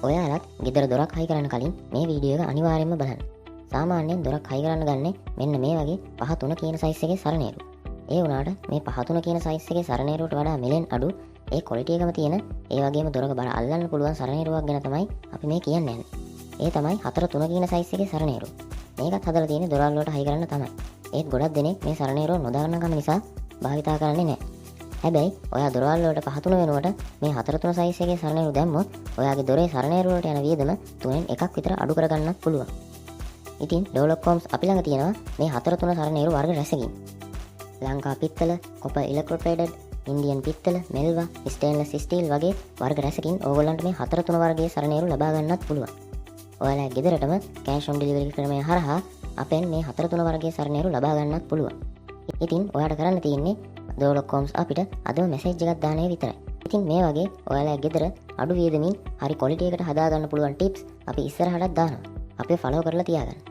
ඔයාලත් ගෙදර දොරක් හයි කරන්න කලින් මේ වීඩියෝ එක අනිවාර්යයෙන්ම බලන්න. සාමාන්‍යයෙන් දොරක් හයි කරන්න ගන්නේ මෙන්න මේ වගේ 5-3 කියන සයිස් එකේ සරණේරු. ඒ වුණාට මේ 5-3 කියන සයිස් එකේ සරණේරුවට වඩා මිලෙන් අඩු ඒ ක්වොලිටි එකම තියෙන ඒ වගේම දොරක බර අල්ලන්න පුළුවන් සරණේරුවක් ගැන තමයි අපි මේ කියන්නේ. ඒ තමයි 4-3 කියන සයිස් එකේ සරණේරුව. මේකත් හදලා තියෙන්නේ දොරවල් වලට හයි කරන්න තමයි. ඒත් ගොඩක් දෙනෙක් මේ සරණේරුව නොදන්නකම නිසා භාවිතා කරන්නේ නැහැ. හැබැයි ඔයා දොරවල් වලට 5-3 වෙනුවට මේ 4-3 සයිස් එකේ සරණේරුව දැම්මොත් ඔයාගේ දොරේ සරණේරුව වලට යන වියදම 3න් එකක් විතර අඩු කරගන්නත් පුළුවන්. ඉතින් ඩෙවලොප්කොම්ස් අපි ළඟ තියෙනවා මේ 4-3 සරණේරුව වර්ග රැසකින්. ලංකා පිත්තල, කොපර් ඉලෙක්ට්‍රෝට්‍රේඩඩ්, ඉන්දියන් පිත්තල, මෙල්වා, ස්ටේන්ලස් ස්ටීල් වගේ වර්ග රැසකින් ඕගොල්ලන්ට මේ 4-3 වර්ගයේ සරණේරුව ලබා ගන්නත් පුළුවන්. ඔයාලා ගෙදරටම කෑෂ් ඔන් ඩෙලිවරි ක්‍රමය හරහා අපෙන් මේ 4-3 වර්ගයේ සරණේරුව ලබා ගන්නත් පුළුවන්. ඉතින් ඔයාලට කරන්න තියෙන්නේ ඩෙවලොප්කොම්ස් අපිට අදම මැසේජ් එකක් දාන එක විතරයි. ඉතින් මේ වගේ ඔයාලා ගෙදර අඩු වියදමින් හරි ක්වොලිටි එකට හදා ගන්න පුළුවන් ටිප්ස් අපි ඉස්සරහටත් දානවා. අපේ ෆලෝ කරලා තියාගන්න.